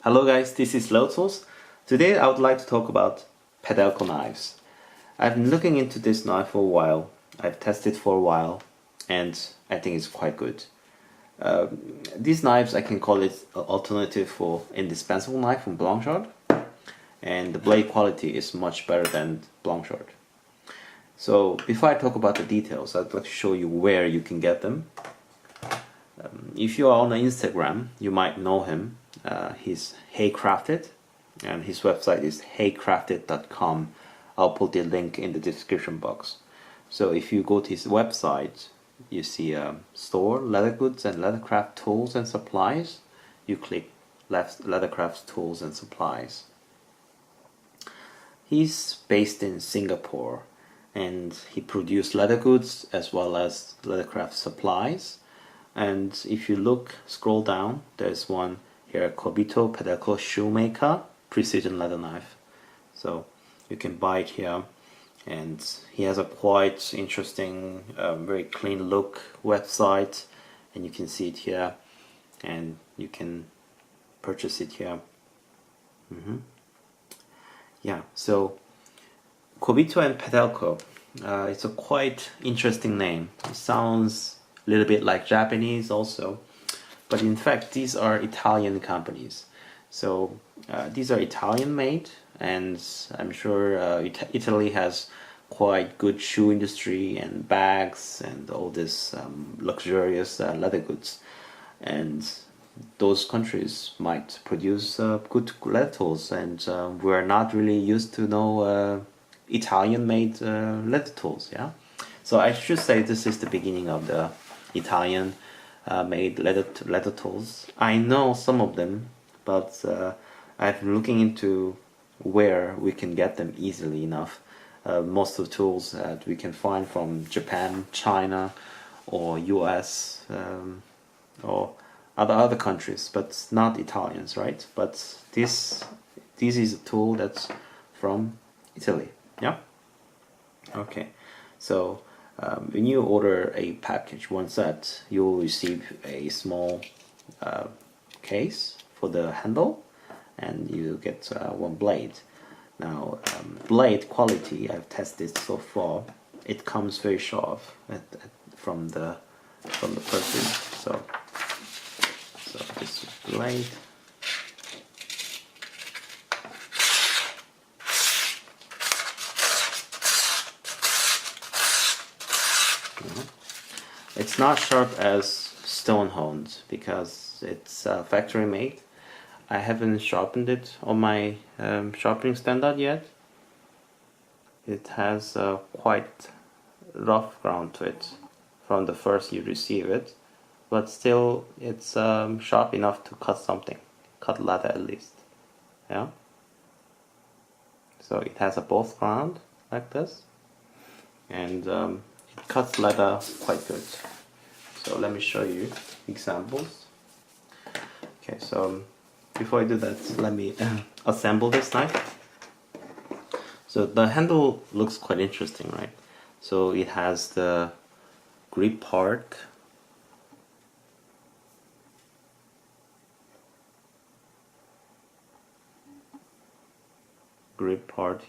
Hello guys, this is leathertoolz. Today I would like to talk about PELTEKO knives. I've been looking into this knife for a while. I've tested for a while and I think it's quite good. These knives, I can call it an alternative for indispensable knife from Blanchard, and the blade quality is much better than Blanchard. So before I talk about the details, I'd like to show you where you can get them. If you are on Instagram, you might know him. He's Haycrafted, and his website is haycrafted.com. I'll put the link in the description box. So if you go to his website, you see a store, leather goods and leathercraft tools and supplies. You click leathercraft tools and supplies. He's based in Singapore, and he produces leather goods as well as leathercraft supplies. And if you scroll down, there's one here, Kobito PELTEKO Shoemaker Precision Leather Knife. So you can buy it here, and he has a quite interesting, very clean look website, and you can see it here, and you can purchase it here. Yeah, so Kobito and PELTEKO, it's a quite interesting name. It sounds a little bit like Japanese also, but in fact these are Italian companies. So these are Italian made, and I'm sure Italy has quite good shoe industry and bags and all this luxurious leather goods, and those countries might produce good leather tools, and we're not really used to know Italian made leather tools. Yeah, so I should say this is the beginning of the Italian made leather tools. I know some of them, but I've been looking into where we can get them easily enough. Most of the tools that we can find from Japan, China, or US, or other countries, but not Italians, right? But this is a tool that's from Italy. Yeah. Okay. So when you order a package, one set, you will receive a small case for the handle, and you get one blade. Now, blade quality, I've tested so far, it comes very sharp from the person. So this blade. It's not sharp as stone honed because it's factory made. I haven't sharpened it on my sharpening standard yet. It has quite rough ground to it from the first you receive it, but still it's sharp enough to cut something, cut leather at least. Yeah. So it has a both ground like this, and it cuts leather quite good. So let me show you examples. Okay, so before I do that, let me assemble this knife. So the handle looks quite interesting, right? So it has the grip part,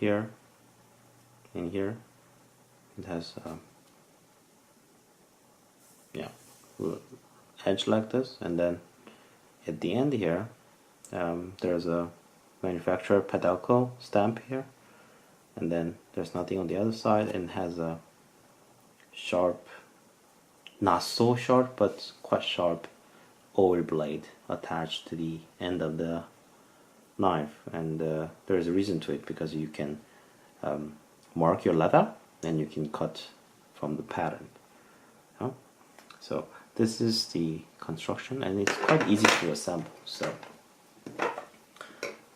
here, and here. It has edge like this, and then at the end here there's a manufacturer PELTEKO stamp here, and then there's nothing on the other side, and has a sharp, not so sharp but quite sharp oil blade attached to the end of the knife, and there's a reason to it, because you can mark your leather and you can cut from the pattern. So this is the construction, and it's quite easy to assemble. So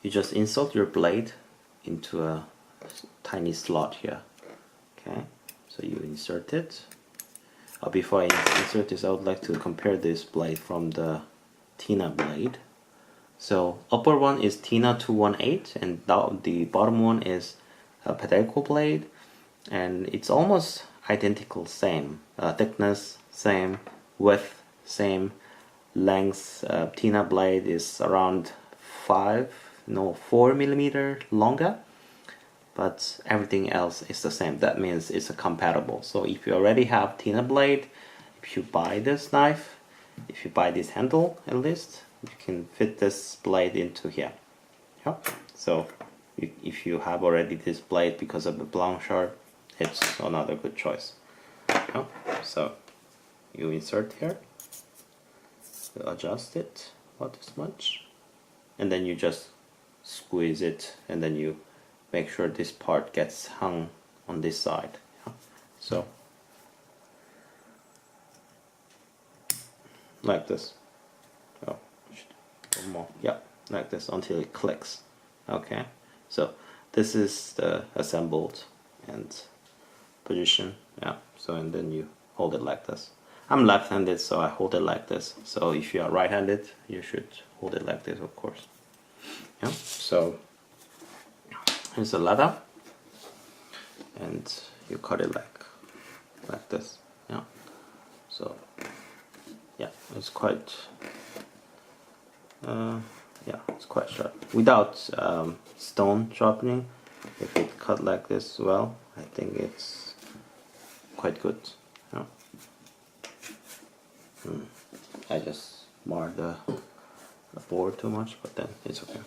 you just insert your blade into a tiny slot here. Okay, so you insert it. Before I insert this, I would like to compare this blade from the Tina blade. So upper one is Tina 218, and the bottom one is a PELTEKO blade, and it's almost identical, same thickness, same width, same length. Tina blade is around 4 millimeter longer, but everything else is the same. That means it's compatible. So if you already have thinner blade, if you buy this knife, if you buy this handle at least, you can fit this blade into here. Yeah. So if you have already this blade because of the Blanchard, it's another good choice. Yeah. So you insert here, you adjust it about this much, and then you just squeeze it, and then you make sure this part gets hung on this side. Yeah. So like this. Oh, one more. Yeah, like this until it clicks. Okay, so this is the assembled and position. Yeah, so and then you hold it like this. I'm left-handed, so I hold it like this. So if you are right-handed, you should hold it like this, of course. Yeah, so here's the leather, and you cut it like this. Yeah, so yeah, it's quite it's quite sharp without stone sharpening. If it cut like this, well, I think it's quite good. Yeah. I just marred the board too much, but then it's okay.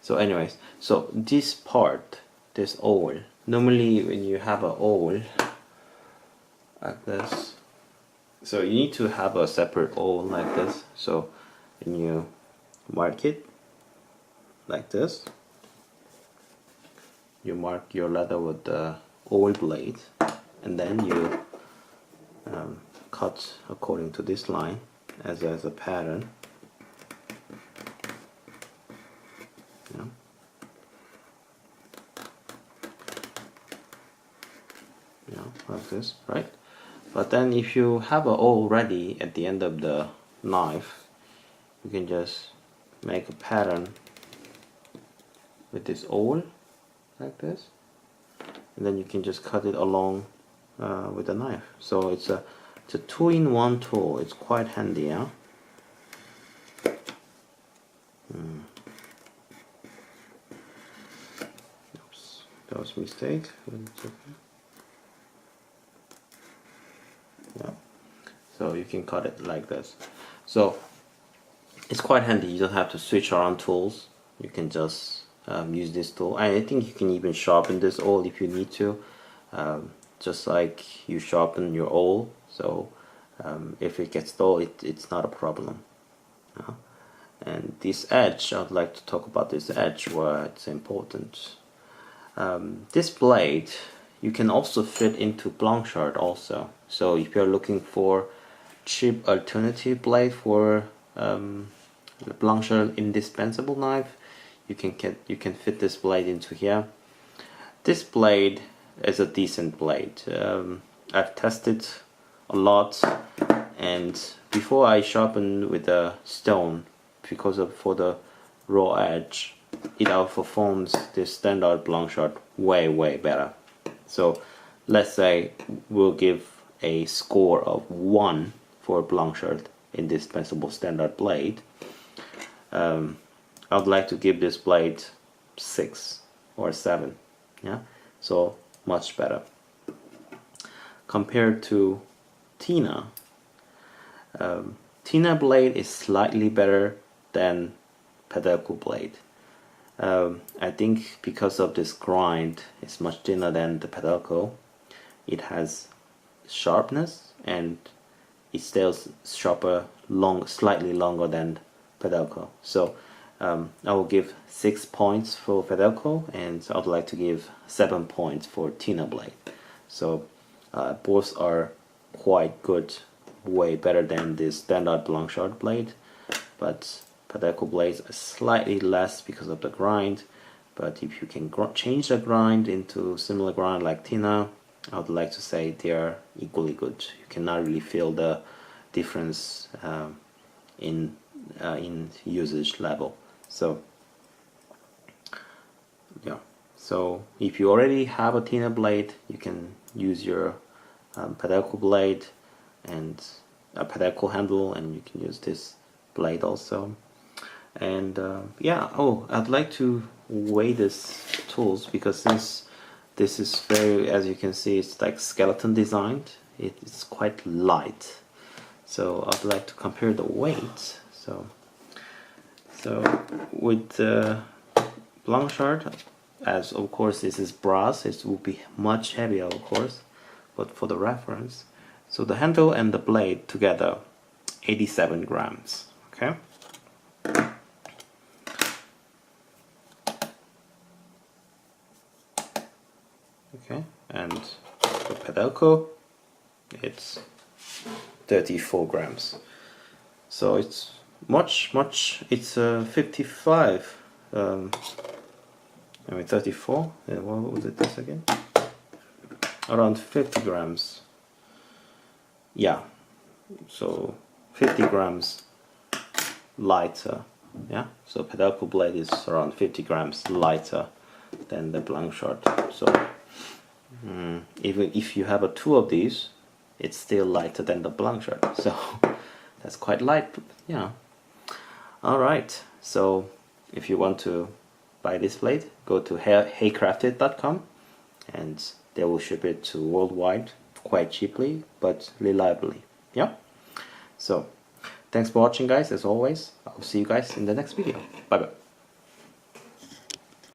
So anyways, so this part, this oval, normally when you have an oval like this, so you need to have a separate oval like this. So when you mark it like this, you mark your leather with the oval blade, and then you cut according to this line as a pattern. Yeah. Yeah, like this, right? But then if you have a oval ready at the end of the knife, you can just make a pattern with this oval like this, and then you can just cut it along with the knife. So it's a two-in-one tool. It's quite handy, yeah. Oops, that was a mistake. Yeah. So you can cut it like this. So it's quite handy. You don't have to switch around tools. You can just use this tool. I think you can even sharpen this oil if you need to, just like you sharpen your oil. So if it gets dull, it's not a problem. And this edge, I'd like to talk about this edge where it's important. This blade, you can also fit into Blanchard also. So if you're looking for cheap alternative blade for the Blanchard indispensable knife, you can fit this blade into here. This blade is a decent blade. I've tested a lot, and before I sharpen with a stone, for the raw edge, it outperforms the standard Blanchard way better. So let's say we'll give a score of 1 for Blanchard indispensable standard blade. I'd like to give this blade 6 or 7. Yeah, so much better compared to Tina. Tina blade is slightly better than PELTEKO blade. I think because of this grind, it's much thinner than the PELTEKO. It has sharpness, and it stays sharper, slightly longer than PELTEKO. So I will give 6 points for PELTEKO, and I would like to give 7 points for Tina blade. So both are quite good, way better than the standard Blanchard blade, but PELTEKO blades are slightly less because of the grind. But if you can change the grind into similar grind like Tina, I would like to say they are equally good. You cannot really feel the difference in usage level. So yeah, so if you already have a Tina blade, you can use your PELTEKO blade and a PELTEKO handle, and you can use this blade also. And yeah, oh, I'd like to weigh this tools, because since this is very, as you can see, it's like skeleton designed, it's quite light. So I'd like to compare the weight. So with the Blanchard, as of course this is brass, it will be much heavier of course, but for the reference, so the handle and the blade together 87 grams. Okay, okay, and the PELTEKO, it's 34 grams. So it's much, it's 55, I mean 34, what was it this again? Around 50 grams. Yeah, so 50 grams lighter. Yeah, so PELTEKO blade is around 50 grams lighter than the Blanchard. So even if you have two of these, it's still lighter than the Blanchard. So that's quite light. Yeah. Alright, so if you want to buy this blade, go to heycrafted.com and they will ship it to worldwide quite cheaply but reliably. Yeah. So thanks for watching guys, as always. I'll see you guys in the next video. Bye bye.